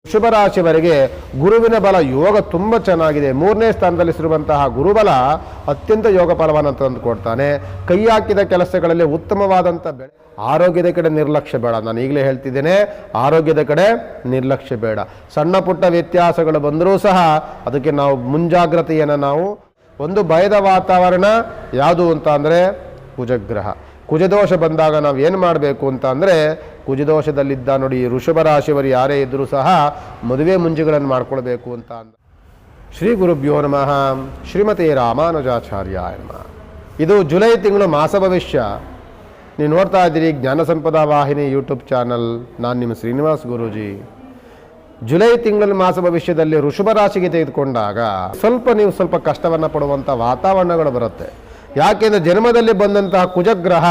ವೃಷಭ ರಾಶಿಯವರಿಗೆ ಗುರುವಿನ ಬಲ ಯೋಗ ತುಂಬ ಚೆನ್ನಾಗಿದೆ. 3ನೇ ಸ್ಥಾನದಲ್ಲಿರುವಂತಹ ಗುರುಬಲ ಅತ್ಯಂತ ಯೋಗ ಫಲವನ್ನು ತಂದುಕೊಡ್ತಾನೆ. ಕೈ ಹಾಕಿದ ಕೆಲಸಗಳಲ್ಲಿ ಉತ್ತಮವಾದಂಥ ಬೆಳೆ. ಆರೋಗ್ಯದ ಕಡೆ ನಿರ್ಲಕ್ಷ್ಯ ಬೇಡ. ನಾನು ಈಗಲೇ ಹೇಳ್ತಿದ್ದೇನೆ, ಆರೋಗ್ಯದ ಕಡೆ ನಿರ್ಲಕ್ಷ್ಯ ಬೇಡ. ಸಣ್ಣ ಪುಟ್ಟ ವ್ಯತ್ಯಾಸಗಳು ಬಂದರೂ ಸಹ ಅದಕ್ಕೆ ನಾವು ಮುಂಜಾಗ್ರತೆಯನ್ನು ನಾವು ಒಂದು ಭಯದ ವಾತಾವರಣ ಯಾವುದು ಅಂತ ಅಂದರೆ ಕುಜಗ್ರಹ. ಕುಜದೋಷ ಬಂದಾಗ ನಾವು ಏನು ಮಾಡಬೇಕು ಅಂತ ಅಂದರೆ, ಕುಜದೋಷದಲ್ಲಿದ್ದ ನೋಡಿ ವೃಷಭ ರಾಶಿಯವರು ಯಾರೇ ಇದ್ದರೂ ಸಹ ಮದುವೆ ಮುಂಜಿಗಳನ್ನು ಮಾಡ್ಕೊಳ್ಬೇಕು ಅಂತ ಶ್ರೀ ಗುರುಭ್ಯೋ ನಮಃ. ಶ್ರೀಮತಿ ರಾಮಾನುಜಾಚಾರ್ಯಾಯ ನಮಃ. ಇದು ಜುಲೈ ತಿಂಗಳು ಮಾಸ ಭವಿಷ್ಯ. ನೀವು ನೋಡ್ತಾ ಇದ್ದೀರಿ ಜ್ಞಾನ ಸಂಪದಾ ವಾಹಿನಿ ಯೂಟ್ಯೂಬ್ ಚಾನಲ್. ನಾನು ನಿಮ್ಮ ಶ್ರೀನಿವಾಸ್ ಗುರೂಜಿ. ಜುಲೈ ತಿಂಗಳಲ್ಲಿ ಮಾಸ ಭವಿಷ್ಯದಲ್ಲಿ ವೃಷಭ ರಾಶಿಗೆ ತೆಗೆದುಕೊಂಡಾಗ ಸ್ವಲ್ಪ ಕಷ್ಟವನ್ನು ಪಡುವಂಥ ವಾತಾವರಣಗಳು ಬರುತ್ತೆ. ಯಾಕೆಂದರೆ ಜನ್ಮದಲ್ಲಿ ಬಂದಂತಹ ಕುಜಗ್ರಹ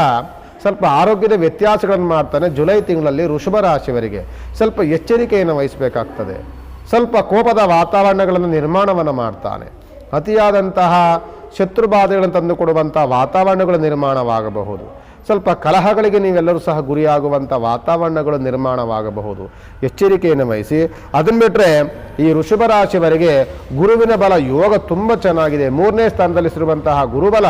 ಸ್ವಲ್ಪ ಆರೋಗ್ಯದ ವ್ಯತ್ಯಾಸಗಳನ್ನು ಮಾಡ್ತಾನೆ. ಜುಲೈ ತಿಂಗಳಲ್ಲಿ ವೃಷಭ ರಾಶಿಯವರಿಗೆ ಸ್ವಲ್ಪ ಎಚ್ಚರಿಕೆಯನ್ನು ವಹಿಸಬೇಕಾಗ್ತದೆ. ಸ್ವಲ್ಪ ಕೋಪದ ವಾತಾವರಣಗಳನ್ನು ನಿರ್ಮಾಣವನ್ನು ಮಾಡ್ತಾನೆ. ಅತಿಯಾದಂತಹ ಶತ್ರುಬಾಧೆಗಳನ್ನು ತಂದುಕೊಡುವಂಥ ವಾತಾವರಣಗಳು ನಿರ್ಮಾಣವಾಗಬಹುದು. ಸ್ವಲ್ಪ ಕಲಹಗಳಿಗೆ ನೀವೆಲ್ಲರೂ ಸಹ ಗುರಿಯಾಗುವಂಥ ವಾತಾವರಣಗಳು ನಿರ್ಮಾಣವಾಗಬಹುದು. ಎಚ್ಚರಿಕೆಯನ್ನು ವಹಿಸಿ. ಅದನ್ನು ಬಿಟ್ಟರೆ ಈ ವೃಷಭ ರಾಶಿಯವರಿಗೆ ಗುರುವಿನ ಬಲ ಯೋಗ ತುಂಬ ಚೆನ್ನಾಗಿದೆ. 3ನೇ ಸ್ಥಾನದಲ್ಲಿರುವಂತಹ ಗುರುಬಲ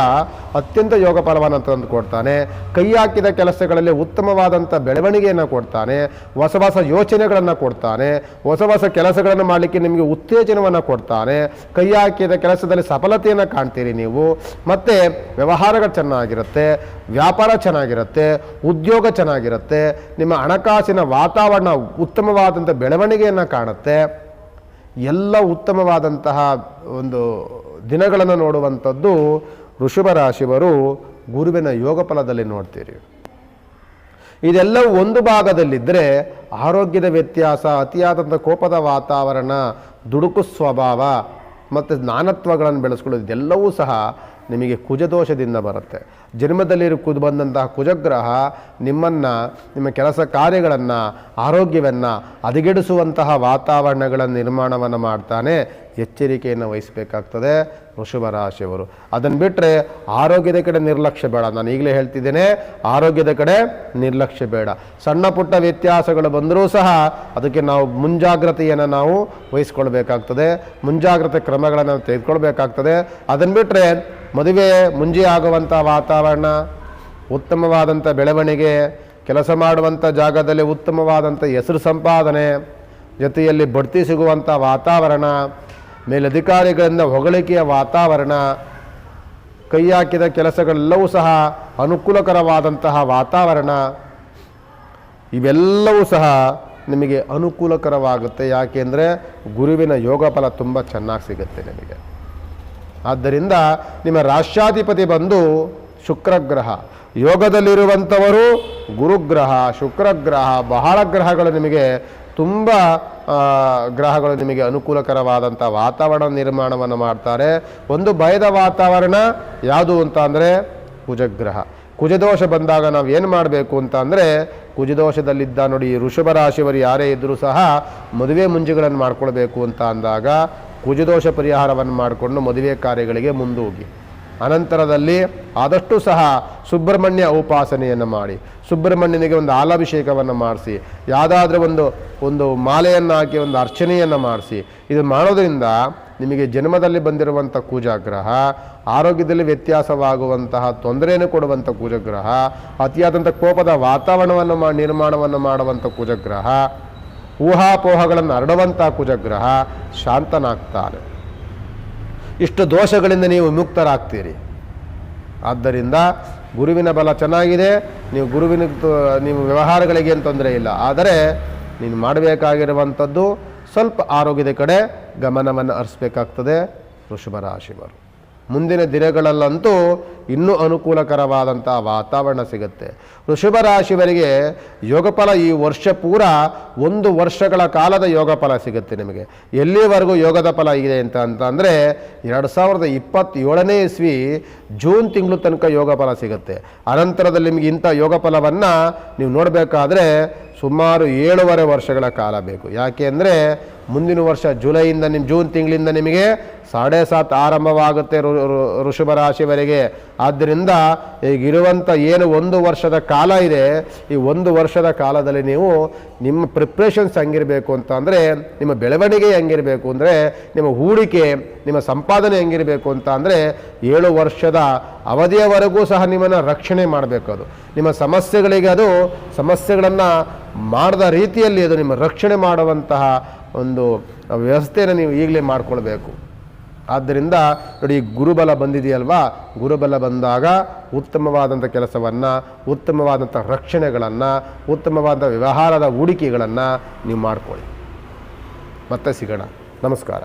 ಅತ್ಯಂತ ಯೋಗ ಫಲವನ್ನು ತಂದುಕೊಡ್ತಾನೆ. ಕೈ ಹಾಕಿದ ಕೆಲಸಗಳಲ್ಲಿ ಉತ್ತಮವಾದಂಥ ಬೆಳವಣಿಗೆಯನ್ನು ಕೊಡ್ತಾನೆ. ಹೊಸ ಯೋಚನೆಗಳನ್ನು ಕೊಡ್ತಾನೆ. ಹೊಸ ಕೆಲಸಗಳನ್ನು ಮಾಡಲಿಕ್ಕೆ ನಿಮಗೆ ಉತ್ತೇಜನವನ್ನು ಕೊಡ್ತಾನೆ. ಕೈ ಹಾಕಿದ ಕೆಲಸದಲ್ಲಿ ಸಫಲತೆಯನ್ನು ಕಾಣ್ತೀರಿ ನೀವು. ಮತ್ತು ವ್ಯವಹಾರಗಳು ಚೆನ್ನಾಗಿರುತ್ತೆ, ವ್ಯಾಪಾರ ಚೆನ್ನಾಗಿರುತ್ತೆ, ಉದ್ಯೋಗ ಚೆನ್ನಾಗಿರುತ್ತೆ, ನಿಮ್ಮ ಹಣಕಾಸಿನ ವಾತಾವರಣ ಉತ್ತಮವಾದಂಥ ಬೆಳವಣಿಗೆಯನ್ನು ಕಾಣುತ್ತೆ. ಎಲ್ಲ ಉತ್ತಮವಾದಂತಹ ಒಂದು ದಿನಗಳನ್ನು ನೋಡುವಂಥದ್ದು ವೃಷಭ ರಾಶಿಯವರು ಗುರುವಿನ ಯೋಗ ಫಲದಲ್ಲಿ ನೋಡ್ತೀರಿ. ಇದೆಲ್ಲವೂ ಒಂದು ಭಾಗದಲ್ಲಿದ್ದರೆ ಆರೋಗ್ಯದ ವ್ಯತ್ಯಾಸ, ಅತಿಯಾದಂಥ ಕೋಪದ ವಾತಾವರಣ, ದುಡುಕು ಸ್ವಭಾವ ಮತ್ತು ನಾನತ್ವಗಳನ್ನು ಬೆಳೆಸ್ಕೊಳ್ಳೋದು ಇದೆಲ್ಲವೂ ಸಹ ನಿಮಗೆ ಕುಜದೋಷದಿಂದ ಬರುತ್ತೆ. ಜನ್ಮದಲ್ಲಿ ಬಂದಂತಹ ಕುಜಗ್ರಹ ನಿಮ್ಮನ್ನು, ನಿಮ್ಮ ಕೆಲಸ ಕಾರ್ಯಗಳನ್ನು, ಆರೋಗ್ಯವನ್ನು ಹದಗೆಡಿಸುವಂತಹ ವಾತಾವರಣಗಳ ನಿರ್ಮಾಣವನ್ನು ಮಾಡ್ತಾನೆ. ಎಚ್ಚರಿಕೆಯನ್ನು ವಹಿಸಬೇಕಾಗ್ತದೆ ವೃಷಭ ರಾಶಿಯವರು. ಅದನ್ನು ಬಿಟ್ಟರೆ ಆರೋಗ್ಯದ ಕಡೆ ನಿರ್ಲಕ್ಷ್ಯ ಬೇಡ. ನಾನು ಈಗಲೇ ಹೇಳ್ತಿದ್ದೇನೆ, ಆರೋಗ್ಯದ ಕಡೆ ನಿರ್ಲಕ್ಷ್ಯ ಬೇಡ. ಸಣ್ಣ ಪುಟ್ಟ ವ್ಯತ್ಯಾಸಗಳು ಬಂದರೂ ಸಹ ಅದಕ್ಕೆ ನಾವು ಮುಂಜಾಗ್ರತೆಯನ್ನು ನಾವು ವಹಿಸ್ಕೊಳ್ಬೇಕಾಗ್ತದೆ. ಮುಂಜಾಗ್ರತೆ ಕ್ರಮಗಳನ್ನು ತೆಗೆದುಕೊಳ್ಬೇಕಾಗ್ತದೆ. ಅದನ್ನು ಬಿಟ್ಟರೆ ಮದುವೆ ಮುಂಜಿ ಆಗುವಂಥ ವಾತಾವರಣ, ಉತ್ತಮವಾದಂಥ ಬೆಳವಣಿಗೆ, ಕೆಲಸ ಮಾಡುವಂಥ ಜಾಗದಲ್ಲಿ ಉತ್ತಮವಾದಂಥ ಹೆಸರು ಸಂಪಾದನೆ, ಜೊತೆಯಲ್ಲಿ ಬಡ್ತಿ ಸಿಗುವಂಥ ವಾತಾವರಣ, ಮೇಲಧಿಕಾರಿಗಳಿಂದ ಹೊಗಳಿಕೆಯ ವಾತಾವರಣ, ಕೈ ಹಾಕಿದ ಕೆಲಸಗಳೆಲ್ಲವೂ ಸಹ ಅನುಕೂಲಕರವಾದಂತಹ ವಾತಾವರಣ, ಇವೆಲ್ಲವೂ ಸಹ ನಿಮಗೆ ಅನುಕೂಲಕರವಾಗುತ್ತೆ. ಯಾಕೆಂದರೆ ಗುರುವಿನ ಯೋಗ ಫಲ ತುಂಬ ಚೆನ್ನಾಗಿ ಸಿಗುತ್ತೆ ನಿಮಗೆ. ಆದ್ದರಿಂದ ನಿಮ್ಮ ರಾಷ್ಟ್ರಾಧಿಪತಿ ಬಂದು ಶುಕ್ರಗ್ರಹ. ಯೋಗದಲ್ಲಿರುವಂಥವರು ಗುರುಗ್ರಹ, ಶುಕ್ರಗ್ರಹ, ಬಹಳ ಗ್ರಹಗಳು ನಿಮಗೆ ತುಂಬ ಗ್ರಹಗಳು ನಿಮಗೆ ಅನುಕೂಲಕರವಾದಂಥ ವಾತಾವರಣ ನಿರ್ಮಾಣವನ್ನು ಮಾಡ್ತಾರೆ. ಒಂದು ಭಯದ ವಾತಾವರಣ ಯಾವುದು ಅಂತ ಅಂದರೆ ಕುಜಗ್ರಹ. ಕುಜದೋಷ ಬಂದಾಗ ನಾವು ಏನು ಮಾಡಬೇಕು ಅಂತ ಅಂದರೆ, ಕುಜದೋಷದಲ್ಲಿದ್ದ ನೋಡಿ ವೃಷಭ ರಾಶಿಯವರು ಯಾರೇ ಇದ್ದರೂ ಸಹ ಮದುವೆ ಮುಂಜಿಗಳನ್ನು ಮಾಡ್ಕೊಳ್ಬೇಕು ಅಂತ ಅಂದಾಗ ಕುಜದೋಷ ಪರಿಹಾರವನ್ನು ಮಾಡಿಕೊಂಡು ಮದುವೆ ಕಾರ್ಯಗಳಿಗೆ ಮುಂದೋಗಿ. ಅನಂತರದಲ್ಲಿ ಆದಷ್ಟು ಸಹ ಸುಬ್ರಹ್ಮಣ್ಯ ಉಪಾಸನೆಯನ್ನು ಮಾಡಿ, ಸುಬ್ರಹ್ಮಣ್ಯನಿಗೆ ಒಂದು ಹಾಲಾಭಿಷೇಕವನ್ನು ಮಾಡಿಸಿ, ಯಾವುದಾದ್ರೂ ಒಂದು ಮಾಲೆಯನ್ನು ಹಾಕಿ ಒಂದು ಅರ್ಚನೆಯನ್ನು ಮಾಡಿಸಿ. ಇದು ಮಾಡೋದ್ರಿಂದ ನಿಮಗೆ ಜನ್ಮದಲ್ಲಿ ಬಂದಿರುವಂಥ ಕುಜಗ್ರಹ, ಆರೋಗ್ಯದಲ್ಲಿ ವ್ಯತ್ಯಾಸವಾಗುವಂತಹ ತೊಂದರೆಯನ್ನು ಕೊಡುವಂಥ ಕುಜಗ್ರಹ, ಅತಿಯಾದಂಥ ಕೋಪದ ವಾತಾವರಣವನ್ನು ನಿರ್ಮಾಣವನ್ನು ಮಾಡುವಂಥ ಕುಜಗ್ರಹ, ಊಹಾಪೋಹಗಳನ್ನು ಹರಡುವಂಥ ಕುಜಗ್ರಹ ಶಾಂತನಾಗ್ತಾನೆ. ಇಷ್ಟು ದೋಷಗಳಿಂದ ನೀವು ವಿಮುಕ್ತರಾಗ್ತೀರಿ. ಆದ್ದರಿಂದ ಗುರುವಿನ ಬಲ ಚೆನ್ನಾಗಿದೆ. ನೀವು ವ್ಯವಹಾರಗಳಿಗೆ ಏನು ತೊಂದರೆ ಇಲ್ಲ. ಆದರೆ ನೀನು ಮಾಡಬೇಕಾಗಿರುವಂಥದ್ದು ಸ್ವಲ್ಪ ಆರೋಗ್ಯದ ಕಡೆ ಗಮನವನ್ನು ಹರಿಸಬೇಕಾಗ್ತದೆ ವೃಷಭ ರಾಶಿಯವರು. ಮುಂದಿನ ದಿನಗಳಲ್ಲಂತೂ ಇನ್ನೂ ಅನುಕೂಲಕರವಾದಂಥ ವಾತಾವರಣ ಸಿಗುತ್ತೆ. ವೃಷಭ ರಾಶಿಯವರಿಗೆ ಯೋಗಫಲ ಈ ವರ್ಷ ಪೂರ 1 ವರ್ಷಗಳ ಕಾಲದ ಯೋಗಫಲ ಸಿಗುತ್ತೆ ನಿಮಗೆ. ಎಲ್ಲಿವರೆಗೂ ಯೋಗದ ಫಲ ಇದೆ ಅಂತಂದರೆ 2027ನೇ ಇಸ್ವಿ ಜೂನ್ ತಿಂಗಳು ತನಕ ಯೋಗಫಲ ಸಿಗುತ್ತೆ. ಅನಂತರದಲ್ಲಿ ನಿಮಗೆ ಇಂಥ ಯೋಗಫಲವನ್ನು ನೀವು ನೋಡಬೇಕಾದ್ರೆ ಸುಮಾರು 7.5 ವರ್ಷಗಳ ಕಾಲ ಬೇಕು. ಯಾಕೆ ಅಂದರೆ ಮುಂದಿನ ವರ್ಷ ಜೂನ್ ತಿಂಗಳಿಂದ ನಿಮಗೆ 7.5 ಆರಂಭವಾಗುತ್ತೆ ವೃಷಭ ರಾಶಿಯವರೆಗೆ. ಆದ್ದರಿಂದ ಈಗಿರುವಂಥ ಏನು 1 ವರ್ಷದ ಕಾಲ ಇದೆ, ಈ 1 ವರ್ಷದ ಕಾಲದಲ್ಲಿ ನೀವು ನಿಮ್ಮ ಪ್ರಿಪ್ರೇಷನ್ಸ್ ಹೆಂಗಿರಬೇಕು ಅಂತ ಅಂದರೆ, ನಿಮ್ಮ ಬೆಳವಣಿಗೆ ಹೆಂಗಿರಬೇಕು ಅಂದರೆ, ನಿಮ್ಮ ಹೂಡಿಕೆ, ನಿಮ್ಮ ಸಂಪಾದನೆ ಹೆಂಗಿರಬೇಕು ಅಂತ ಅಂದರೆ 7 ವರ್ಷದ ಅವಧಿಯವರೆಗೂ ಸಹ ನಿಮ್ಮನ್ನು ರಕ್ಷಣೆ ಮಾಡಬೇಕು. ಅದು ನಿಮ್ಮ ಸಮಸ್ಯೆಗಳಿಗೆ, ಅದು ಸಮಸ್ಯೆಗಳನ್ನು ಮಾಡದ ರೀತಿಯಲ್ಲಿ ಅದು ನಿಮ್ಮ ರಕ್ಷಣೆ ಮಾಡುವಂತಹ ಒಂದು ವ್ಯವಸ್ಥೆಯನ್ನು ನೀವು ಈಗಲೇ ಮಾಡಿಕೊಳ್ಬೇಕು. ಆದ್ದರಿಂದ ನೋಡಿ, ಗುರುಬಲ ಬಂದಿದೆಯಲ್ವಾ, ಗುರುಬಲ ಬಂದಾಗ ಉತ್ತಮವಾದಂಥ ಕೆಲಸವನ್ನು, ಉತ್ತಮವಾದಂಥ ರಕ್ಷಣೆಗಳನ್ನು, ಉತ್ತಮವಾದ ವ್ಯವಹಾರದ ಹೂಡಿಕೆಗಳನ್ನು ನೀವು ಮಾಡಿಕೊಳ್ಳಿ. ಮತ್ತೆ ಸಿಗೋಣ. ನಮಸ್ಕಾರ.